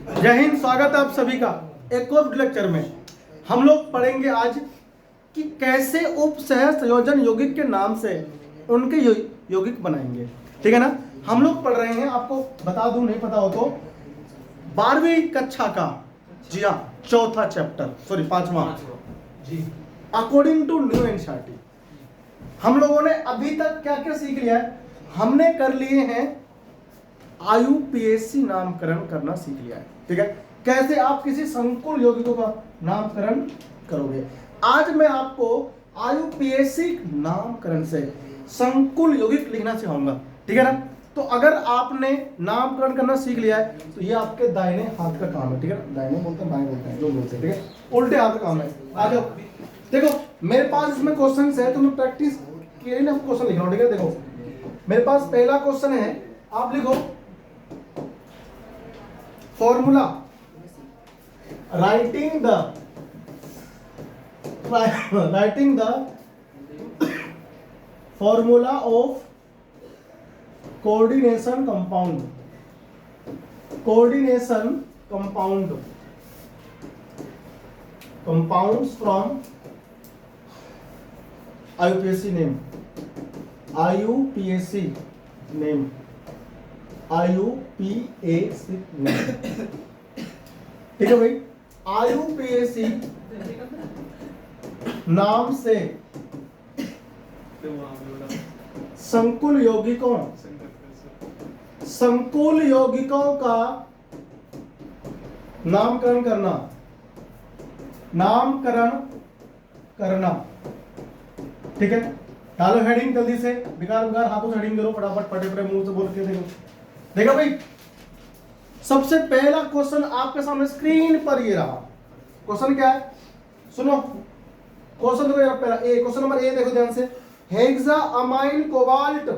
जय हिंद। स्वागत है आप सभी का एक और लेक्चर में। हम लोग पढ़ेंगे आज कि कैसे उपसह संयोजन यौगिक के नाम से उनके यौगिक बनाएंगे। ठीक है ना। हम लोग पढ़ रहे हैं, आपको बता दूं नहीं पता हो तो, 12वीं कक्षा का, जी हाँ, चौथा चैप्टर, सॉरी 5वां जी, अकॉर्डिंग टू न्यू एनसीईआरटी। हम लोगों ने अभी तक क्या क्या सीख लिया है? हमने कर लिए हैं आयुपीएसी नामकरण करना सीख लिया है। ठीक है, कैसे आप किसी संकुल यौगिकों का नामकरण करोगे। आज मैं आपको आयुपीएसी नामकरण से संकुल यौगिक लिखना सिखाऊंगा। ठीक है ना। तो अगर आपने नामकरण करना सीख लिया है तो ये आपके दाहिने हाथ का काम है। ठीक है ना, दाहिने बोलते हैं, बाएं बोलते हैं, जो बोलते हैं। ठीक है, उल्टे हाथ का काम है। आ जाओ, देखो मेरे पास इसमें क्वेश्चन है, तो मैं प्रैक्टिस किए ना क्वेश्चन लिख रहा हूँ। ठीक है, देखो मेरे पास पहला क्वेश्चन है, आप लिखो formula writing the formula of coordination compounds from IUPAC name ठीक है भाई। आयुपीएसी नाम से संकुल यौगिकों का नामकरण करना। ठीक है, डालो हेडिंग जल्दी से, बेकार हाथों से हेडिंग करो फटाफट, फटे मुंह से बोल के देखो। देखो भाई, सबसे पहला क्वेश्चन आपके सामने स्क्रीन पर ये रहा। क्वेश्चन क्या है सुनो, क्वेश्चन देखो यार, पहला ए, क्वेश्चन नंबर ए देखो ध्यान से। हेक्सामाइन कोबाल्ट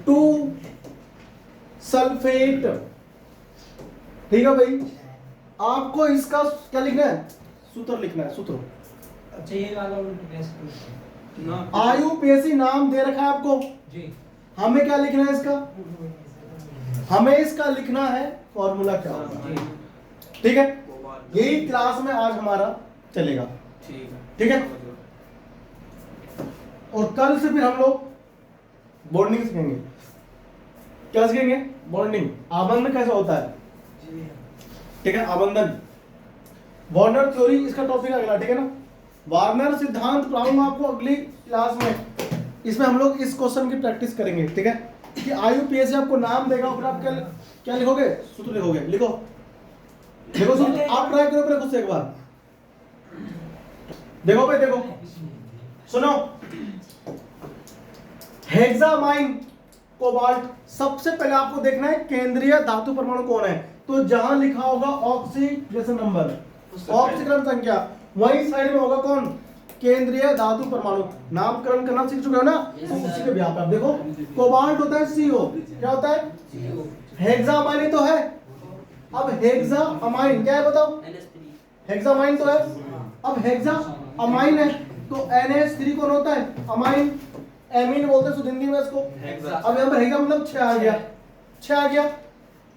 टू सल्फेट। ठीक है भाई, आपको इसका क्या लिखना है? सूत्र लिखना है, सूत्र। अच्छा, ये आयुपीएसी नाम दे रखा है आपको जी। हमें क्या लिखना है इसका? हमें इसका लिखना है फॉर्मूला क्या होगा। ठीक है, यही क्लास में आज हमारा चलेगा। ठीक है, और कल से फिर हम लोग बॉन्डिंग सीखेंगे। क्या सीखेंगे? बॉन्डिंग, आबंधन कैसे होता है। ठीक है, आबंधन, वार्नर थ्योरी इसका टॉपिक अगला। ठीक है ना, वार्नर सिद्धांत पढ़ाऊंगा आपको अगली क्लास में। इसमें हम लोग इस क्वेश्चन की प्रैक्टिस करेंगे। ठीक है, कि आयुपीएसी आपको नाम देगा, फिर आप क्या लिखोगे? सूत्र लिखोगे। लिखो सूत्र, आप ट्राई करो पहले खुद से एक बार। देखो भाई, देखो सुनो, हेक्सामाइन कोबाल्ट, सबसे पहले आपको देखना है केंद्रीय धातु परमाणु कौन है। तो जहां लिखा होगा ऑक्सीडेशन नंबर, ऑक्सीकरण संख्या, वही साइड में होगा कौन? केंद्रीय धातु परमाणु। नामकरण करना सीख चुके हो ना, तो उसी के ब्याह पे आप देखो, कोबाल्ट होता है CO, क्या होता है? हेक्सामाइन तो है। अब हेक्सामाइन क्या है बताओ? हेक्सामाइन तो है। अब हेक्सामाइन है तो NH3 कौन होता है? अमाइन, एमीन बोलते हैं शुद्ध हिंदी में इसको। अब यहाँ पर हेक्सा मतलब 6 आ गया।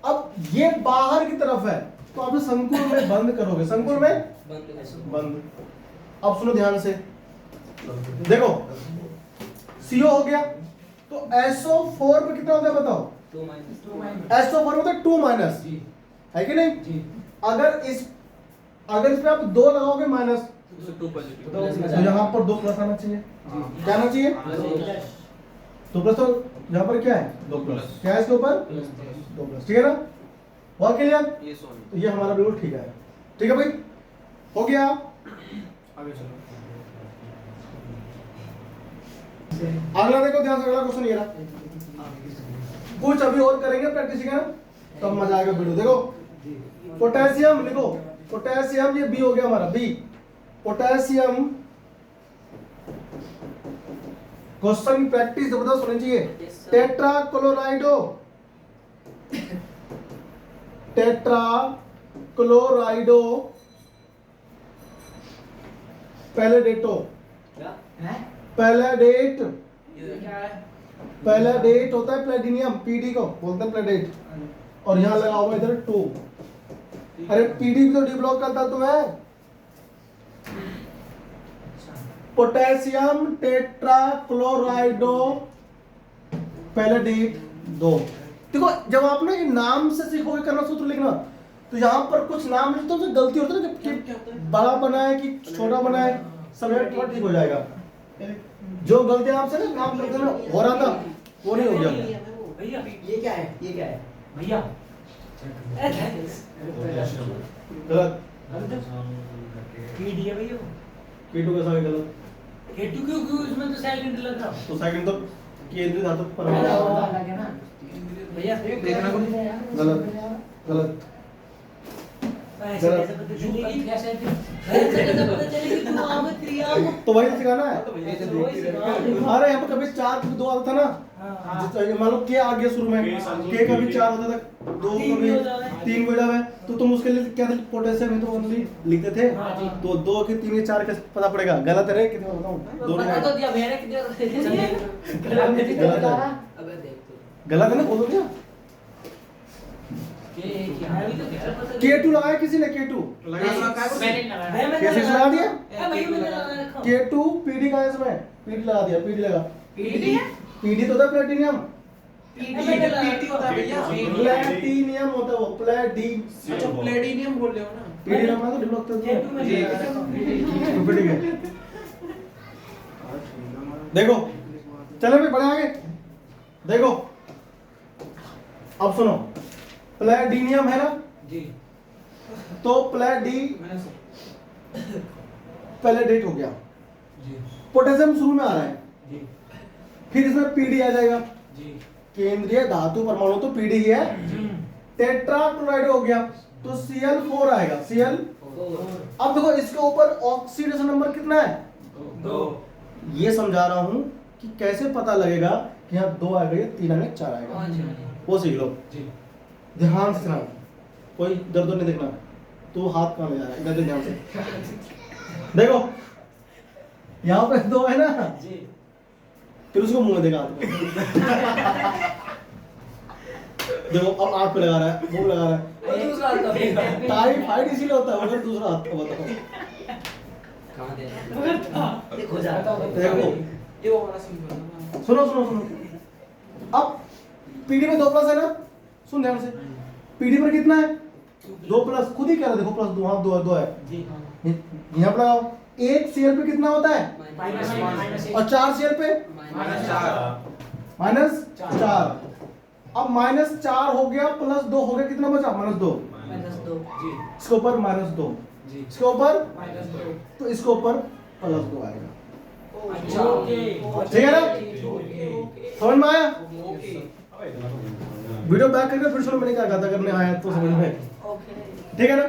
अब ये बाहर की तरफ है, तो आप संकुल में बंद करोगे, संकुल में बंद। अब सुनो ध्यान से, देखो CO हो गया, तो SO4 पे कितना होता है बताओ? SO4 होता है 2 माइनस, है कि नहीं? अगर इस पे आप 2 लगाओगे माइनस, तो यहाँ पर 2 प्लस आना चाहिए। क्या आना चाहिए? 2 प्लस। तो यहाँ पर क्या है? 2 प्लस। क्या है इसके ऊपर? 2 प्लस। ठीक है ना, हुआ क्लियर? तो ये हमारा बिल्कुल ठीक है। ठीक है भाई, हो गया। आगे चलो, अगला देखो ध्यान से, अगला क्वेश्चन ये रहा। कुछ अभी और करेंगे प्रैक्टिस का, तब मजा आएगा वीडियो। देखो पोटेशियम लिखो, पोटेशियम, ये बी हो गया हमारा, बी पोटेशियम। क्वेश्चन प्रैक्टिस जबरदस्त होनी चाहिए। टेट्रा क्लोराइडो क्लोराइडो पैलेडेटो। क्या है पैलेडेट, ये क्या है पैलेडेट होता है प्लेटिनियम, पीडी को बोलते हैं प्लेडेट। और यहाँ लगा हुआ इधर 2। अरे पीडी भी तो डी ब्लॉक का तत्व है। Potassium tetra क्लोराइडो पैलेडेट 2। देखो जब आप ना ये नाम से सीखोगे करना सूत्र लिखना, तो यहाँ पर कुछ नाम लिखते हो तो गलती होती है ना कि बड़ा बना है कि छोटा बना है, समय थोड़ा ठीक हो जाएगा। जो गलती आपसे ना नाम करते ना हो रहा था वो नहीं हो गया। भैया ये क्या है ये क्या है भैया गलत। पीडी है भैया K2 कैसा है गलत? केटू क्यों क्यों इसमें तो साइलेंट लग रहा तो सेकंड तो केंद्रीय धातु लग परमाणु है ना भैया देखना गलत गलत। ऐसे कैसे पता चलेगी कैसे कैसे पता चलेगी तू आम क्रिया तो वही तो सिखाना है। हाँ अरे यहाँ पर कभी 4 कभी 2 आता था ना, जिस मान लो के आ गया शुरू में, के कभी 4 होता था, 2 कभी 3 हो जावे, तो तुम उसके लिए क्या थे पोटेशियम तो ओनली लिखते थे। तो 2 के 3 के 4 कैसे पता पड़ेगा? गलत है रे, कितने बताऊं? 2 बता तो दिया मैंने कितने गलत है ना, बोलो क्या? K2 लगाया किसी ने? K2 कैसे लगा दिया? K2 पीडी का है इसमें, पीडी लगा दिया, पीडी लगा। पीडी तो था प्लेटिनियम, पीटी होता है भैया प्लेटिनियम होता है वो, प्लेडी। अच्छा प्लेटिनियम बोल रहे हो ना पीडी नाम तो डेवलप करते हैं। ठीक है देखो, चलो भाई बढ़े आगे। देखो अब सुनो, प्लेटिनियम है ना जी तो प्लेडी पैलेडेट हो गया। जी पोटेशियम शुरू में आ रहा है, जी फिर इसमें पीडी आ जाएगा। जी केंद्रीय धातु परमाणु तो पीडी ही है। टेट्राक्लोराइड हो गया तो Cl4 आएगा, Cl। अब देखो इसके ऊपर ऑक्सीडेशन नंबर कितना है? 2 ये समझा रहा हूं कि कैसे पता लगेगा कि यहाँ 2 आ गए, 3 आ गए, 4 आएगा, वो सीख लो। जी ध्यान से सुना, कोई दर्द नहीं देखना, तू हाथ कहाँ ले जा रहा है, इधर ध्यान से देखो। यहाँ पे 2 है ना, जी फिर उसको मुंह में देखा हाथ में। देखो अब आंख पे लगा रहा है, मुंह लगा रहा है। दूसरा आता टाइफाइड इसीलिए होता है, अगर दूसरा हाथ का बताओ। कहां दे देखो जाता देखो ये वो वाला सिंबल सुनो सुनो सुनो, अब पीडी में 2 प्लस है ना, सुन ध्यान से। पीडी पर कितना है? 2 प्लस, खुद ही कह रहा देखो, प्लस 2, हाँ 2 है। जी यहाँ पर लगाओ, 1 Cl पे कितना होता है? और 4 Cl पे -4। अब -4 हो गया, +2 हो गया, कितना बचा? -2। -2 जी इसके ऊपर -2, जी इसके ऊपर, -2 तो इसके ऊपर +2 आएगा। अच्छा ओके ठीक है ना? ओके समझ में आया? ओके वीडियो बैक करके फिर शुरू मैंने क्या कहा था, करने आया तो समझ में। ओके ठीक है ना?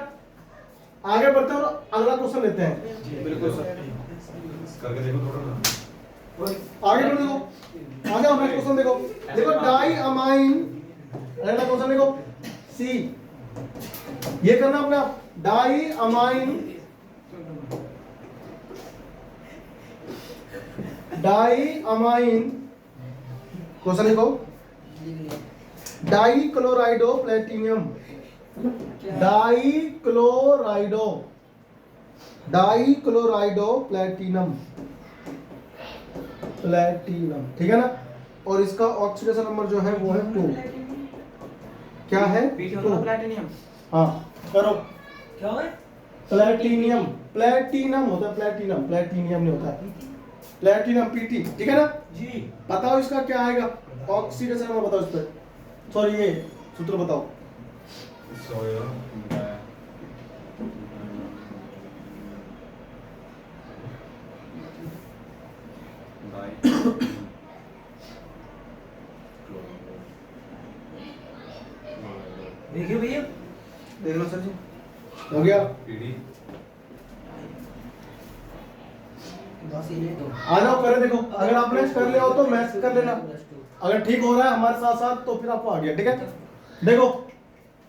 आगे बढ़ते हैं और अगला क्वेश्चन लेते हैं। बिल्कुल सर करके देखो थोड़ा ना। आगे बढ़ो, देखो आ जाओ, नेक्स्ट क्वेश्चन देखो। देखो डाई अमाइन, अगला क्वेश्चन देखो सी। ये करना अपने आप, di amine, di amine question देखो, di chlorido platinum, di chlorido, di chlorido platinum, platinum, ठीक है ना? और इसका ऑक्सीडेशन नंबर जो है वो है 2। क्या है? पीटी होता 2। है प्लेटिनियम हाँ करो, क्या है प्लेटिनियम, प्लेटिनम होता है, प्लेटिनम, प्लेटिनियम नहीं होता है, प्लेटिनम पीटी, ठीक है ना? जी बताओ इसका क्या आएगा ऑक्सीडेशन नंबर, बताओ इस पर, सॉरी ये सूत्र बताओ। देखिए भैया देख लो सर जी, हो गया। पीडी आ जाओ करे देखो, अगर आपने कर लिया हो तो मैथ कर लेना, अगर ठीक हो रहा है हमारे साथ साथ तो फिर आपको आ गया, ठीक है? देखो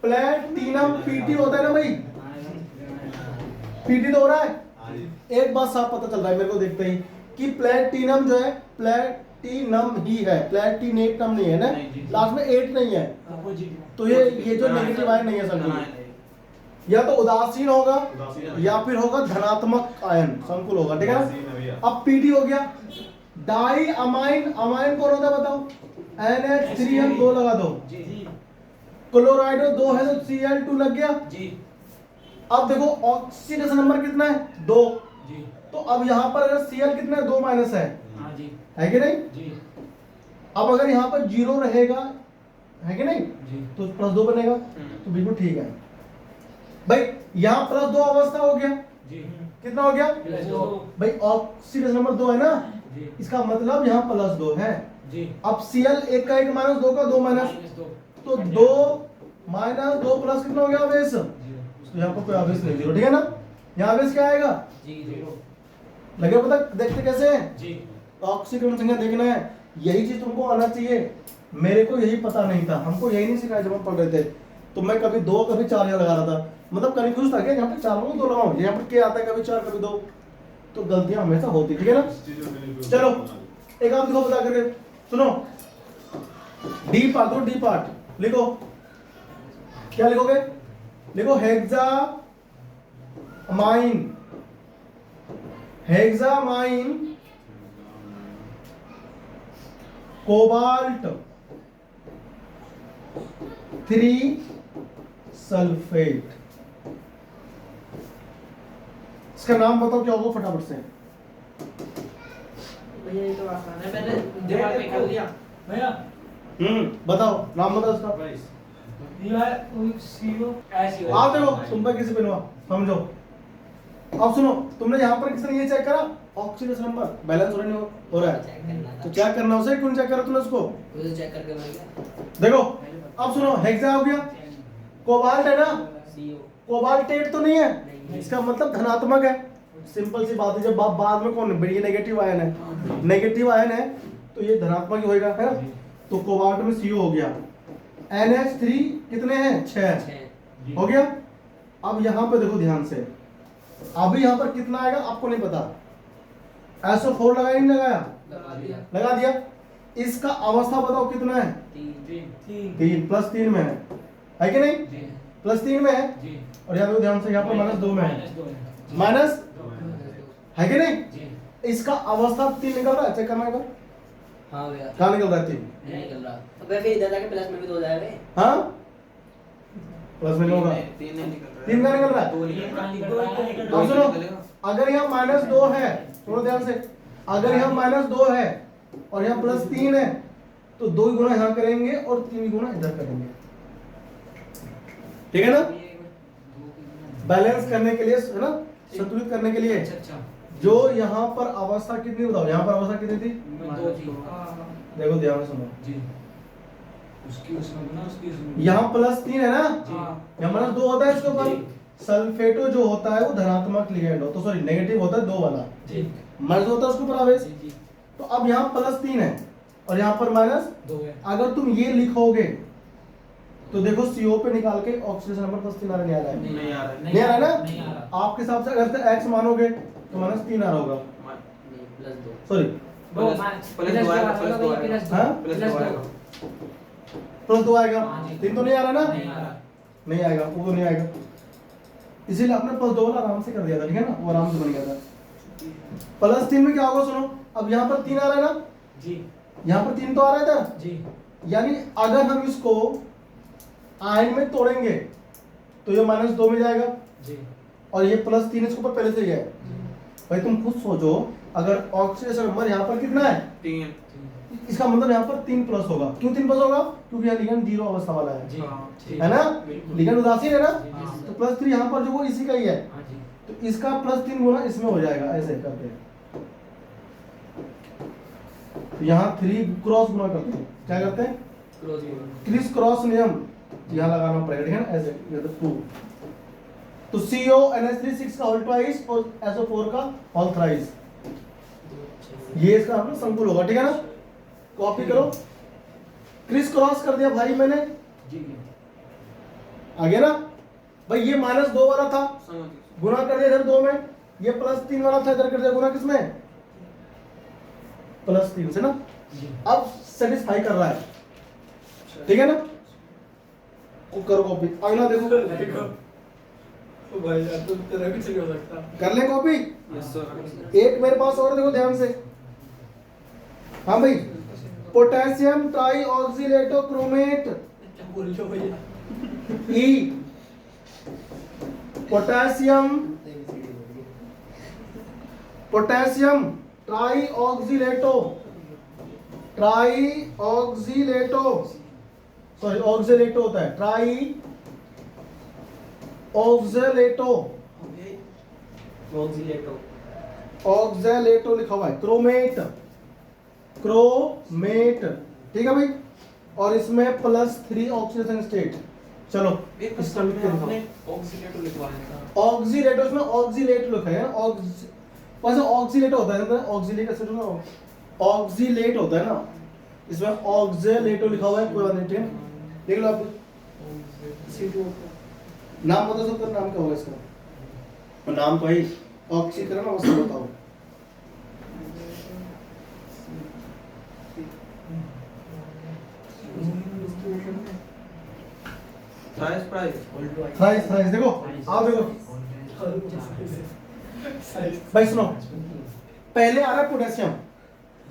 प्लेटिनम पीटी होता है ना भाई, पीटी तो हो रहा है। हाँ जी। एक बात साफ पता चल रहा है मेरे को देखते ही कि प्लेटिनम जो है प्लेटिनम ही है, प्लेटिनेटम नहीं है ना, नहीं जी। लास्ट में 8 नहीं है। अपोजिट तो ये जो नेगेटिव आयन नहीं है संकुल, या तो उदासीन होगा उदासीन है। या फिर होगा धनात्मक आयन संकुल होगा, ठीक है उदासीन है भैया। ना। अब पीटी हो गया। डाई अमाइन, अमाइन कौन होता है बताओ, NH3 2 लगा दो, जी क्लोराइड 2 है तो Cl2 लग गया। जी अब देखो ऑक्सीडेशन नंबर कितना है 2, जी तो अब यहाँ पर अगर Cl कितना है 2 माइनस हाँ जी है कि नहीं। जी अब अगर यहाँ पर 0 रहेगा है कि नहीं, जी तो +2 बनेगा, तो बिल्कुल ठीक है भाई। यहाँ +2 अवस्था हो गया, जी कितना हो गया +2 भाई, ऑक्सीडेशन नंबर 2 है ना, जी इसका मतलब यहाँ +2 है। जी अब Cl 1 का 1 माइनस 2 का 2 माइनस, -2 तो 2 माइनस 2 प्लस कितना हो गया आवेश, तो यहाँ पर कोई आवेश नहीं, 0, ठीक है ना। यहाँ आवेश क्या आएगा, जी 0 लगे पता देखते कैसे है। जी ऑक्सीकरण संख्या देखना है, यही चीज तुमको आना चाहिए। मेरे को यही पता नहीं था, हमको यही नहीं सिखाया जब हम पढ़ रहे थे, तो मैं कभी 2 कभी 4 यहाँ लगा रहा था, मतलब कंफ्यूज था कि यहाँ पे 4 को 2 लगाऊं, यहाँ पर क्या आता है कभी 4 कभी 2, तो गलतियां हमेशा होती, ठीक है ना। इस चीज़ में मैंने भी- चलो एक आप लिखो बता करके, सुनो डी पार्ट दो, डी पार्ट लिखो, क्या लिखोगे, लिखो हेक्सामाइन, हेक्सामाइन कोबाल्ट 3 सल्फेट। इसका नाम बताओ क्या होगा फटाफट से। भैया ये तो आसान है, मैंने दिमाग में कर लिया। भैया बताओ नाम बताओ इसका। प्राइस। ये CO ऐसी आप देखो तुम पे किसी पे नुआ समझो। अब सुनो, तुमने यहाँ पर किसने ये चेक करा ऑक्सीडेशन नंबर बैलेंस हो रहा नहीं हो रहा है, तो क्या करना उसे, क्यों चेक करा तुमने उसको, चेक करके बन गया देखो। अब सुनो हेक्सा हो गया, कोबाल्ट है ना, CO कोबाल्टेट तो नहीं है, नहीं। इसका मतलब धनात्मक है। सिंपल सी बात है, जब बाद में कौन है, ये नेगेटिव आयन है, नेगेटिव आयन है तो ये धनात्मक ही होएगा, है ना। तो कोबाल्ट में CO हो गया, NH3 कितने हैं 6 हो गया। अब यहाँ पे देखो ध्यान से, अभी यहाँ पर कितना आएगा आपको नहीं पता, SO4 लगाया नहीं लगाया, लगा दिया लगा दिया। इसका अवस्था बताओ कितना है, 3 3 +3 में है कि नहीं, जी +3 में है। जी और यहाँ पे ध्यान से यहाँ पर -2 में है, -2 है माइनस है कि नहीं। जी इसका अवस्था 3 निकल रहा है, चेक करना एक बार, हाँ भैया कहाँ निकल रहा है 3, नहीं निकल रहा तो फिर इधर जाके प्लस में भी 2 हो जाएगा हाँ प्लस में होगा, 3 नहीं निकल रहा है। 3 का निकल रहा है। 2 निकल रहा है। अब सुनो, अगर यहाँ -2 है, थोड़ा ध्यान से, अगर यहाँ -2 है और यहाँ +3 है, तो 2 गुना यहाँ करेंगे और 3 गुना इधर करेंगे, ठीक है ना। बैलेंस करने के लिए है ना, संतुलित करने के लिए। अच्छा जो यहाँ पर अवस्था कितनी बताओ, यहाँ पर अवस्था कितनी थी, 2 थी देखो ध्यान से सुनो, जी उसकी उसमें ना उसकी उसमें यहाँ +3 है ना, जी यहाँ -2 होता है इसके ऊपर। जी। सल्फेटो जो होता है वो धनात्मक लिगेंड हो, तो सॉरी नेगेटिव होता है 2 वाला, जी माइनस होता है उसके ऊपर आवेश। जी जी तो अब यहाँ +3 है और यहाँ पर -, 2 है अगर तुम ये लिखोगे तो देखो CO पे निकाल के ऑक्सीडेशन नंबर +3 आ रहा नहीं आ रहा है, नहीं आ रहा है। नहीं आ रहा है ना। नहीं आ रहा आपके हिसाब से अगर से x मानोगे तो -3 आ रहा होगा, +2 सॉरी प्लस 2 आएगा, प्लस 2 आएगा। हाँ? प्लस 2 आएगा। +2 आएगा, हाँ जी। 3 तो नहीं आ रहा ना, नहीं आ रहा नहीं आएगा, वो तो नहीं आएगा, इसीलिए आपने +2 वाला आराम से कर दिया था, ठीक है ना, वो आराम से बन गया था। +3 में क्या होगा सुनो, अब यहाँ पर 3 आ रहा है ना, जी यहाँ पर 3 तो आ रहा था, जी यानी अगर हम इसको आयन में तोड़ेंगे तो ये -2 में जाएगा जी और ये +3 इसके ऊपर पहले से ही है। भाई तुम खुद सोचो, अगर ऑक्सीडेशन नंबर यहाँ पर कितना है, 3 इसका मतलब यहाँ पर 3+ होगा। क्यों 3+ होगा, क्योंकि यहाँ लिगेंड 0 अवस्था वाला है, जी जी है ना, बिल्कुल। लिगेंड उदासीन है ना, जी। तो +3 यहाँ पर जो वो इसी का ही है, हाँ जी तो इसका +3 गुना इसमें हो जाएगा, ऐसे करके। तो यहाँ 3 क्रॉस गुना करते हैं, क्या करते हैं, क्लोज क्रिस क्रॉस नियम यहाँ लगाना पड़ेगा, ठीक है ना, ऐसे ये तो 2, तो CO NH3 6 का होल ट्वाइस और SO4 का होल थ्राइस, ये इसका अपना संकुल होगा, ठीक है ना। कॉपी करो, क्रिस क्रॉस कर दिया भाई मैंने, जी आ गया ना भाई, ये -2 वाला था, समझ गया। गुना कर दिया इधर 2 में, ये +3 वाला था, इधर कर दिया गुना किसमें, +3 से ना। अब सेटिस्फाई कर रहा है, ठीक है ना। वो करो कॉपी, अगला देखो, भाई यार तुम तेरा कुछ नहीं हो सकता। कर ले कॉपी। Yes sir. एक मेरे पास और देखो ध्यान से, हाँ भाई, पोटेशियम ट्राई ऑक्सीलेटो क्रोमेट क्या बोल रहे हो भैया? ई, पोटेशियम ट्राई ऑक्सीलेटो, सॉरी ऑक्सीलेटो होता है, ट्राई ऑक्सीलेटो लिखा हुआ है, क्रोमेट, ठीक है भाई। और इसमें +3 ऑक्सीडेशन स्टेट। चलो इसका लिख के दिखाओ। ऑक्सीलेटर लिखवाया था। ऑक्सीलेटो, इसमें ऑक्सीलेट लिखा है ना, वैसे ऑक्सीलेट होता है ना, ऑक्सीलेट एसिड ना, ऑक्सीलेट होता है ना, इसमें ऑक्सीलेटो लिखा हुआ है, कोई बात नहीं, ठीक है। देख लो आप, नाम बता सकते हो, नाम क्या होगा इसका, और नाम तो ही ऑक्सीकरण, उसको बताओ। थ्राइस देखो, आप देखो भाई, सुनो, पहले आ रहा है पोटेशियम,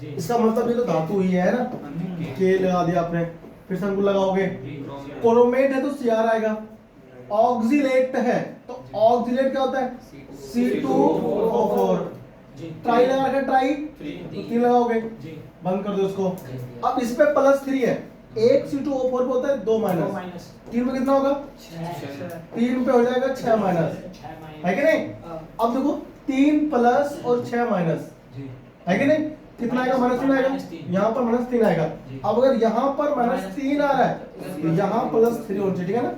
इसका मतलब ये तो धातु ही है ना, के लगा दिया आपने, फिर संकुल लगाओगे, क्रोमेट है तो Cr आएगा, ऑक्सीलेट है तो ऑक्सीलेट क्या होता है, C2O4, ट्राई लगा रखा है, ट्राई तो 3 लगाओगे, बंद कर दो इसको। अब इस पे +3 है, एक C2O4 पे होता है 2 माइनस, 3 पे कितना होगा, 3 पे हो जाएगा 6 माइनस, है कि नहीं। अब देखो 3 प्लस और 6 माइनस, है कि नहीं, कितना आएगा, -3 आएगा, यहाँ पर -3 आएगा। अब अगर यहाँ पर -3 आ रहा है तो यहाँ +3 होना चाहिए, ठीक है ना।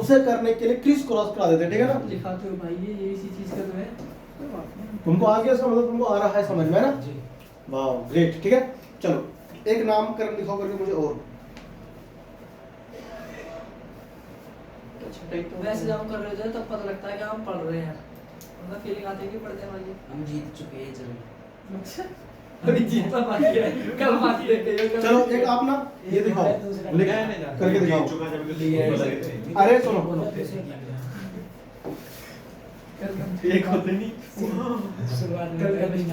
उसे करने के लिए क्रिस क्रॉस करा देते हैं, ठीक है ना। दिखाते हो भाई, ये इसी चीज का तो है। तुमको आ गया, इसका मतलब तुमको आ रहा है समझ में, है ना। वाह ग्रेट, ठीक है। चलो एक नामकरण दिखाओ करके मुझे और। वैसे जब हम कर रहे थे तब पता लगता है कि हम पढ़ रहे हैं, मतलब फीलिंग आती है कि पढ़ते हैं भाई। हम जीत चुके हैं जरूर। अच्छा अभी जीतना बाकी है, कल बात देते हैं। चलो एक आप ना ये दिखाओ, लिख करके दिखाओ। अरे सुनो, एक होते नहीं,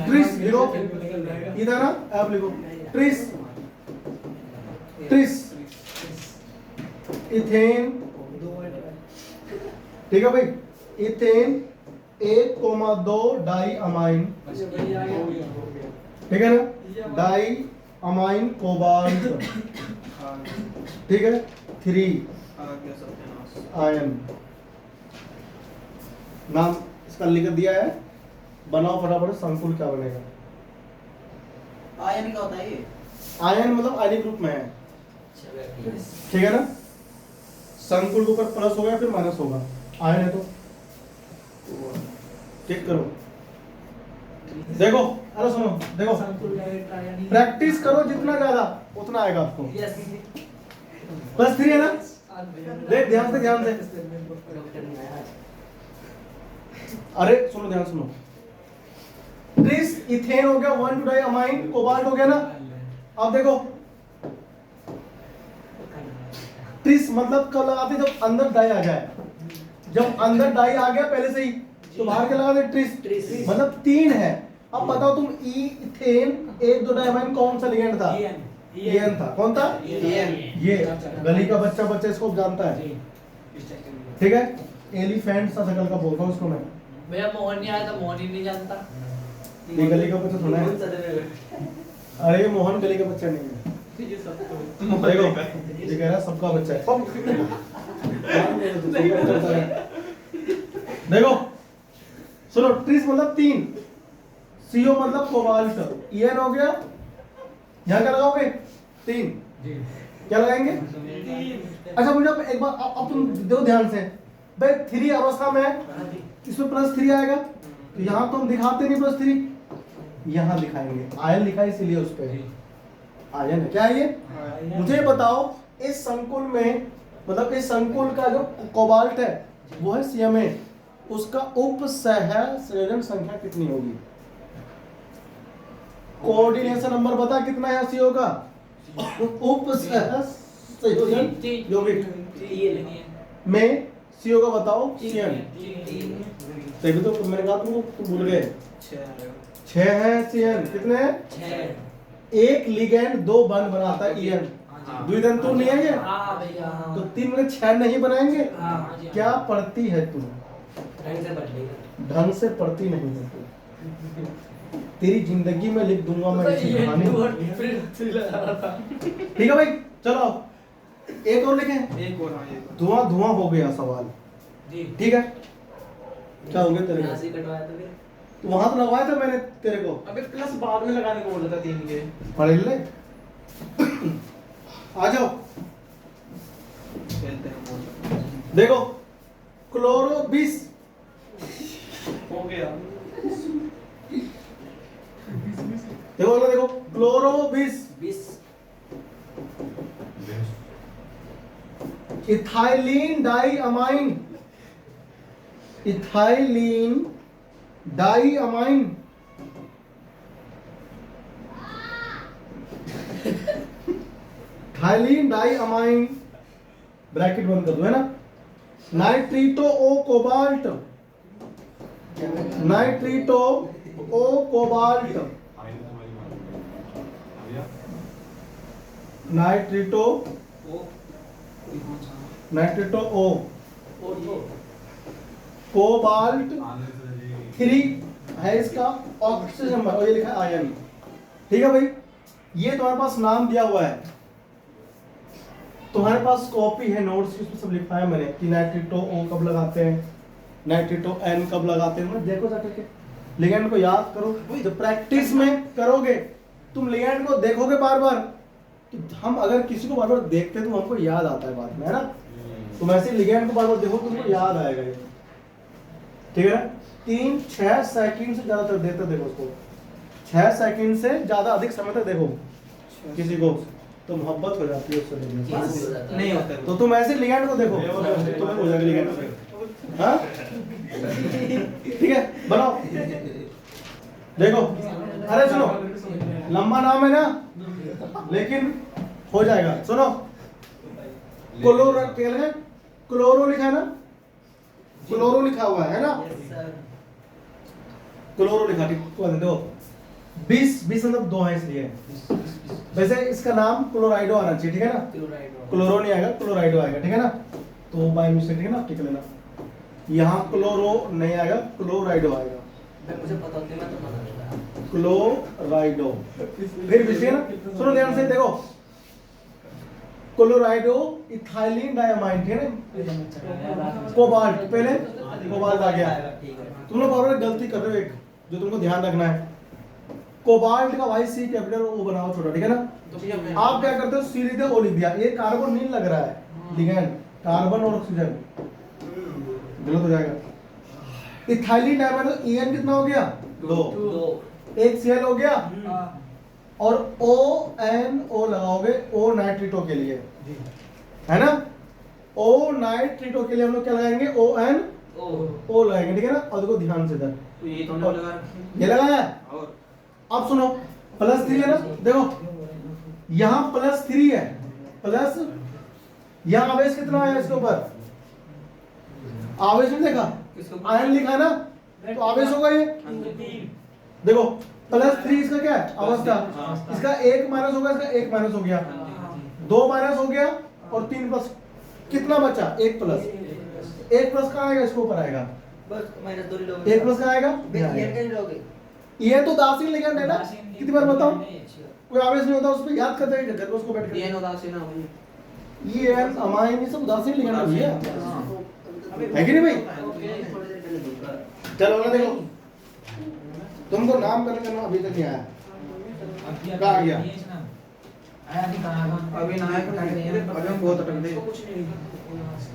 ट्रिस लिखो इधर ना, आप लिखो ट्रिस, इथेन, ठीक है भाई, इथेन 1,2 डाई अमाइन, ठीक है ना, डाई अमाइन कोबाल्ट, ठीक है, 3 आयन, नाम इसका लिख दिया है, बनाओ फटाफट संकुल क्या बनेगा। आयन क्या होता है ये? आयन मतलब आयनिक ग्रुप में है, ठीक है ना। संकुल के ऊपर प्लस होगा फिर माइनस होगा, आयन है तो चेक करो। देखो अरे सुनो, देखो प्रैक्टिस करो, जितना ज्यादा उतना आएगा आपको। +3 है ना, देख ध्यान से। अरे सुनो, ध्यान सुनो, ट्रिस इथेन हो गया, 1,2 डाई अमाइन कोबाल्ट हो गया ना। अब देखो ट्रिस मतलब कब लगाते, जब अंदर डाई आ जाए, जब अंदर डाई आ गया पहले से ही तो बाहर क्या लगा दे, ट्रिस मतलब 3 है। अब बताओ तुम इथेन 1,2 डाई अमाइन कौन सा लिगेंड था, एन था, कौन था, ये गली का बच्चा इसको जानता है, ठीक है। एलिफेंट सा शकल का बोलता हूँ इसको मैं। भैया मोहन नहीं आया तो मोहन ही नहीं जानता। ये गली का बच्चा थोड़ा है, अरे ये मोहन गली का बच्चा नहीं है। देखो ये कह रहा है सबका बच्चा है। देखो सुनो, ट्रिस मतलब 3, सीओ मतलब कोबाल्ट, ईएन हो गया, यहाँ क्या लगाओगे 3, क्या लगाएंगे। अच्छा मुझे एक बार अब तुम देखो ध्यान से, भाई 3 अवस्था में इसमें +3 आएगा, तो यहाँ तो हम दिखाते नहीं +3, यहाँ दिखाएंगे, आयन लिखा है इसीलिए उस पे आयन है। क्या है ये, मुझे बताओ इस संकुल में मतलब इस संकुल का जो कोबाल्ट है वो है CMA, उसका उप संयोजन संख्या कितनी होगी? कोऑर्डिनेशन नंबर बता कितना है CO का? उप संयोजन यौगिक में CO का बताओ CN। तभी तो मैंने कहा तुमको, तुम भूल गए। 6 है CN, कितने हैं? एक लिगैंड 2 बंध बनाता है EN, द्विदंत तो नहीं है ये, हाँ भैया तो 3 में 6 नहीं बनाएंगे। हाँ क्या पढ़ती है तू? ढंग से बैठेगा ढंग से पढ़ती नहीं है तू। तेरी जिंदगी में लिख दूंगा मैं इसी कहानी में। ठीक है भाई, चलो एक और लिखें। एक और, हाँ, एक और। धुआं धुआं हो गया सवाल, जी ठीक है? क्या हो गया तेरे यहाँ को? से कटवाया था फिर तो वहां तो लगवाया था मैंने तेरे को, अबे प्लस बाद में लगाने को बोला था 3 के। पढ़ ले। आ जाओ, खेलते हैं बहुत। देखो क्लोरो 20 हो गया। देखो अगला देखो, chloro 20 ethylene diamine, ethylene diamine ethylene diamine bracket बंद कर दो, है ना? नाइट्रिटो ओ कोबाल्ट, नाइट्रिटो ओ कोबाल्ट, नाइट्रिटो, वो नाइट्रिटो ओ और तो कोबाल्ट 3 है इसका ऑक्सीजन नंबर, और ये लिखा है आयन। ठीक है भाई, ये तुम्हारे पास नाम दिया हुआ है, तुम्हारे पास कॉपी है नोट्स की, उसमें सब लिखा है मैंने कि नाइट्रिटो ओ कब लगाते हैं, नाइट्रिटो एन कब लगाते हैं। देखो जाकर के लिगैंड को याद करो। जब प्रैक्टिस में करोगे तुम लिगैंड को देखोगे बार बार, तो हम अगर किसी को बार बार देखते हैं तो हमको याद आता है बाद में, है ना? तुम ऐसे लिगैंड को बार बार देखो तुमको याद आएगा ये, ठीक है ना? 3-6 सेकंड से ज्यादा तक देते देखो उसको, 6 सेकंड से ज्यादा अधिक समय तक देखो किसी को, तो मोहब्बत हो जाती है उससे देखने से। नहीं होता तो तुम ऐसे लिगैंड को देखो, तुम्हें हो जाएगा लिगैंड से। हाँ ठीक है, बनाओ देखो। अरे सुनो, लंबा नाम है ना, लेकिन हो जाएगा। सुनो, क्लोरो लिखा है ना, क्लोरो लिखा हुआ है ना, क्लोरो लिखा, ठीक देखो 20 मतलब 2 है इसलिए। वैसे इसका नाम क्लोराइडो आना चाहिए, ठीक है ना? क्लोरो नहीं आएगा, क्लोराइडो आएगा, ठीक है ना? तो बाय मिस्टेक, ठीक है ना, टिक लेना। यहाँ क्लोरो नहीं आएगा, क्लोराइडो आएगा, मुझे पता होती मैं तो बता देता। क्लोराइडो। फिर भी ठीक है ना? सुनो ध्यान से, देखो क्लोराइडो इथाइलिन डाइअमाइन, ठीक है ना? कोबाल्ट, पहले कोबाल्ट आ गया। तुम लोग बार बार गलती कर रहे हो, एक जो तुमको ध्यान रखना है, कोबाल्ट का भाई C कैपिटल O बनाओ छोटा, ठीक है ना? आप क्या करते हो, C लिखते हो O लिख दिया, ये कार्बन नहीं लग रहा है, लिगैंड कार्बन और ऑक्सीजन, गलत हो जाएगा। इथाइलिन डाइअमाइन तो EN कितना हो गया? 2, एक Cl हो गया, और ONO लगाओगे O नाइट्रिटो के लिए, है ना? O नाइट्रिटो के लिए हम लोग क्या लगाएंगे? ONO लगाएंगे, ठीक है ना? और देखो ध्यान से इधर, तो ये तो नहीं लगा, ये लगाया। और अब सुनो, +3 है ना, देखो यहाँ +3 है, प्लस यहाँ आवेश कितना है इसके ऊपर? आवेश नहीं देखा, आयन लिखा है ना, तो आवेश होगा ये। देखो +3 इसका क्या है? अवस्था। इसका 1 माइनस होगा, इसका 1 माइनस हो गया, 2 माइनस हो गया, और 3 प्लस, कितना बचा? 1 प्लस। 1 प्लस कहाँ आएगा? इसके ऊपर आएगा, बस माइनस 2 लोग 1 प्लस कहाँ आएगा? ये तो दासीन लिगैंड है ना, कितनी बार बताओ? कोई आवेश नहीं होता उस पे, याद करते हैं घर में उसको बैठ के। DN उदासीन है वही। ये अमाइन ये सब उदासीन लिगैंड है भैया, है कि नहीं भाई? चलो अगला देखो, तुमको नाम करने का नाम अभी तक नहीं आया, कहाँ आ गया? अभी नया का नहीं है, अभी हम बहुत अटक गए।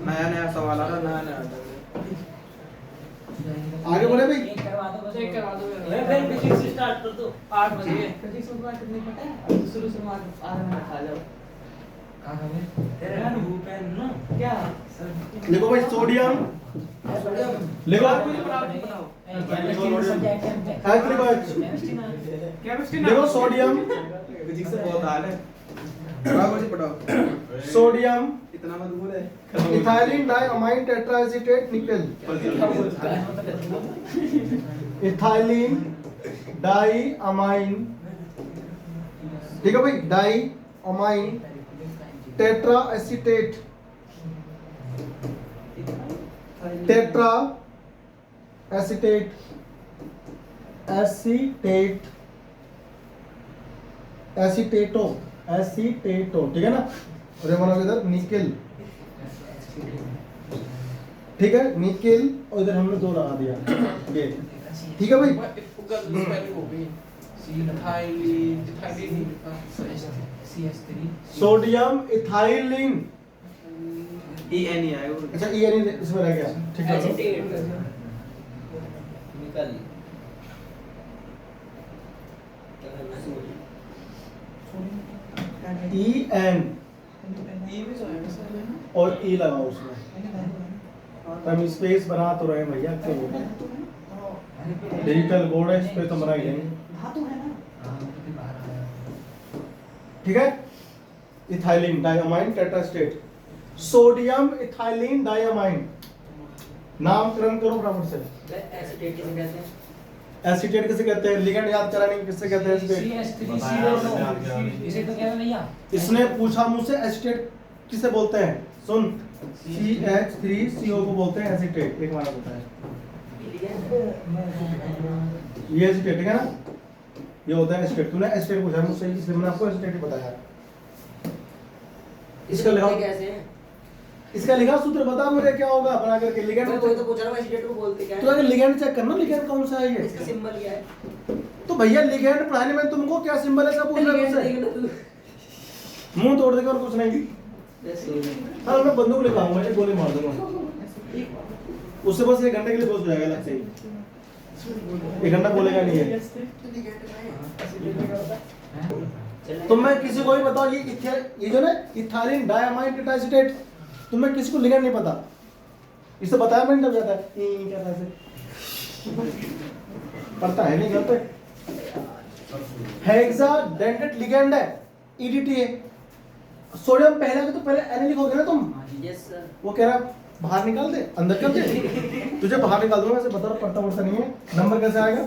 नया नया सवाल आ रहा, नया नया अटक गए। आगे बोले भाई, चेक करवा दो फिर फिजिक्स स्टार्ट कर दो 8 बजे। फिजिक्स में कितनी पता है? शुरू शुरू में आधे में खा जाओ। तेरा रूप है ना क्या लिखो भाई सोडियम, लिखो लिखो सोडियम, फिजिक्स से बहुत हाल है। पढ़ाओ जी पढ़ाओ। सोडियम इतना मत बोले। इथाइलिन डाइअमाइन टेट्राएसीटेट निकल। इथाइलिन डाइअमाइन, ठीक है भाई, diamine tetra acetate, tetra acetate, acetate, acetato, acetato, ठीक है ना। और ये बनाओ इधर निकेल, ठीक है, निकेल, और इधर हमने 2 लगा दिया, ये ठीक है भाई। Sodium ethylene, E N E आएगा। अच्छा ये नहीं इसमें रह गया, ठीक है। निकल ई एन और ई लगाओ उसमें, हम स्पेस बना तो रहे भैया, क्यों डिजिटल बोर्ड है, स्पेस तो बना ही नहीं, ठीक है। Ethylene diamine tetraacetate, sodium ethylene diamine, नामकरण करो बराबर से। एसिटेट किसे कहते हैं? एसीटेट किसे कहते हैं? लिगेंड याद करा नहीं, किससे कहते हैं एसीटेट? इसे तो क्या भैया? इसने पूछा मुझसे एसीटेट किसे बोलते हैं, सुन, CH3CO को बोलते हैं एसीटेट, एक माना होता है ये एसीटेट, ठीक है ना, ये होता है एसीटेट। तूने एसीटेट पूछा मुझसे, इसलिए मैंने आपको एसीटेट ही बताया। इसका लिखा कैसे हैं? इसका लिखा सूत्र बता मुझे क्या होगा बना करके, लिगेंड मैं वही तो पूछ रहा हूँ, एसिटेट को बोलते क्या तो अगर लिगेंड चेक करना, लिगेंड कौन सा है ये, इसका सिंबल क्या है? तो भैया लिगेंड पढ़ाने में तुमको क्या सिंबल है सब पूछ रहे हो मुझसे, मुंह तोड़ देगा और कुछ नहीं। हाँ मैं बंदूक लेकर आऊंगा, एक गोली मार दूंगा उससे, बस 1 घंटे के लिए बस हो जाएगा, लगता ही 1 घंटा बोलेगा नहीं है। तो मैं किसी को भी बताओ, ये जो ना इथाइलिन डाइअमाइन टेट्राएसीटेट, तुम्हें किसी को लिगेंड नहीं पता, इसे बताया मैंने जब जाता है क्या ऐसे पढ़ता है नहीं घर पे। हेक्साडेंटेट लिगेंड है, EDTA है। सोडियम पहला के तो पहले एन लिखोगे ना तुम, यस सर। वो कह रहा बाहर निकाल दे, अंदर कर दे, तुझे बाहर निकाल दूंगा, ऐसे बता रहा, पढ़ता नहीं है, नंबर कैसे आएगा?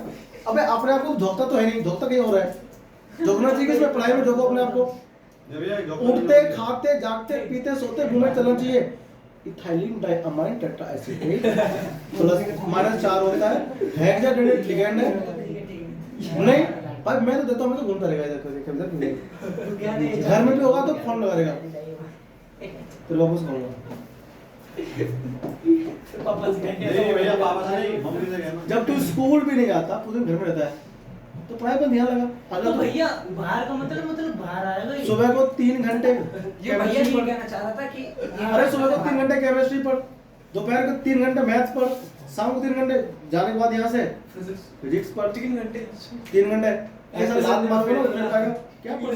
अबे अपने आप को झोंकता तो है नहीं, झोंकता कहीं हो रहा है, झोंकना चाहिए इसमें, पढ़ाई में झोंको अपने आप को, उठते खाते जागते पीते सोते घूमे चलना चाहिए। इथाइलिन डाइअमाइन टेट्राएसीटेट प्लस -4 होता है, हेक्साडेंटेट लिगेंड है नहीं भाई, मैं तो देता हूं, मैं तो घूमता रहेगा इधर घर में भी होगा तो फोन लगा रहेगा, फिर वापस कहूंगा नहीं भैया, पापा से नहीं, मम्मी से कहना। जब तू स्कूल भी नहीं जाता, पूरे घर में रहता है, तो पढ़ाई पर ध्यान लगा। तो अगर भैया बाहर का मतलब बाहर आएगा ही। सुबह को 3 घंटे ये भैया chemistry ये पढ़, कहना चाह रहा था कि अरे सुबह को 3 घंटे केमिस्ट्री पढ़, दोपहर को 3 घंटे मैथ्स पढ़, शाम को 3 घंटे, जाने के बाद यहाँ से फिजिक्स पढ़ 3 घंटे, ऐसा लात मारोगे ना उतना पाएगा क्या पढ़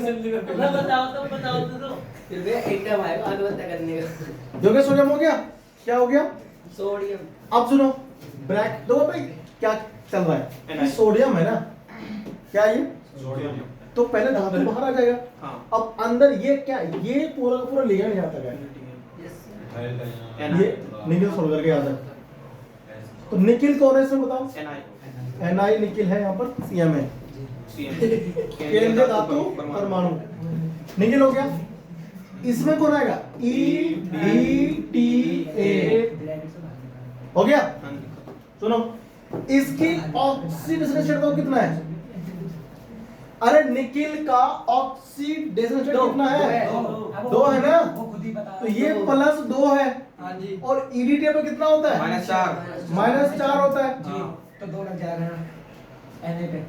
बताओ तो फिर भी एकदम आएगा आत्महत्या करने का। दोगे सोडियम हो गया, क्या हो गया? सोडियम। अब सुनो ब्रैक दो भाई, क्या चल रहा है, ये सोडियम है ना, क्या ये सोडियम, तो पहले धातु बाहर आ जाएगा, हाँ। अब अंदर ये क्या, ये पूरा का पूरा लिगेंड यहाँ तक है, ये निकिल छोड़ करके याद है। तो निकिल कौन है इसमें बताओ? Ni निकिल है, यहाँ पर Cm है, केंद्रीय धातु परमाणु, निकिल हो गया। इसमें कौन आएगा? EDTA हो गया। सुनो इसकी ऑक्सीडेशन स्टेट तो कितना है? अरे निकिल का ऑक्सीडेशन स्टेट कितना है? 2 है ना, तो ये +2 है, और EDTA पे कितना होता है? -4 होता है, तो 2 लग जाएगा Na पे।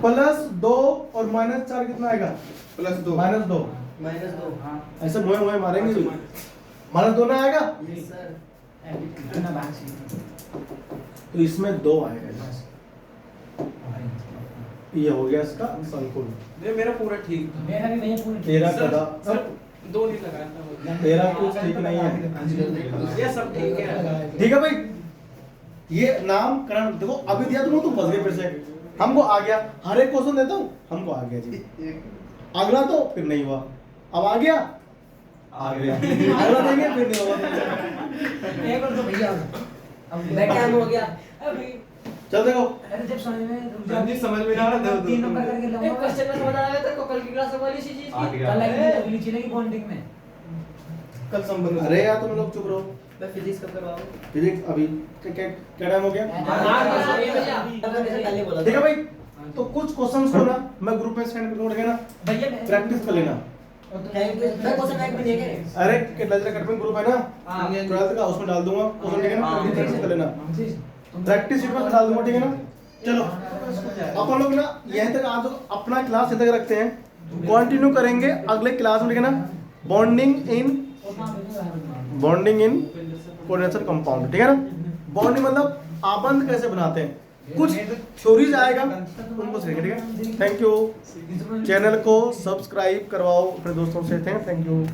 +2 और -4 कितना आएगा? +2 -2। -2 हां ऐसे मोए मारेंगे, -2 ना आएगा, यस सर। कितना बात है? तो इसमें 2 आएगा, ये हो गया इसका संकुल। मेरा पूरा ठीक था। मेरा भी भैया पूरा तेरा कदा, अब दो नहीं लगाया था तेरा कुछ ठीक नहीं है। ये सब ठीक है। ठीक है भाई, ये नामकरण देखो अभी दिया तुमको, तुम फंस गए फिर से। हमको आ गया, हर एक क्वेश्चन देता हूँ, हमको आ गया जी। अगला तो फिर नहीं हुआ, अब आ गया, आ गया, अगला देंगे फिर नहीं होगा। एक और तो भैया अब बैक टाइम हो गया अभी। चल देखो, अरे जब समझ में नहीं समझ में नहीं आ रहा, दो- 3 नंबर करके एक लाऊंगा। क्वेश्चन में समझ आ गया तेरे को कल की क्लास वाली सी चीज आ की। गया। कल अगली चलेगी बॉन्डिंग में। कल संबंध अरे यार तुम लोग चुप रहो। मैं फिजिक्स कब करवाऊं? फिजिक्स अभी क्या टाइम हो गया? ठीक है भाई, तो कुछ क्वेश्चंस को ना मैं ग्रुप में सेंड कर ना, भैया प्रैक्टिस कर लेना। मैं क्वेश्चन बैंक में देंगे। अरे कितना कट में ग्रुप है ना, हाँ। 12th का, उसमें डाल दूंगा क्वेश्चन, ठीक है ना, हाँ। प्रैक्टिस कर लेना, प्रैक्टिस शीट में डाल दूंगा, ठीक है ना। चलो अपन लोग ना यहीं तक आज अपना क्लास यहीं तक रखते हैं, कंटिन्यू करेंगे अगले क्लास में, ठीक है ना। बॉन्डिंग इन कोऑर्डिनेशन कंपाउंड, ठीक है ना। बॉन्डिंग मतलब आबंध कैसे बनाते हैं, कुछ थ्योरीज आएगा उनको सीखेंगे, ठीक है। Thank you. चैनल को सब्सक्राइब करवाओ अपने दोस्तों से, थैंक यू।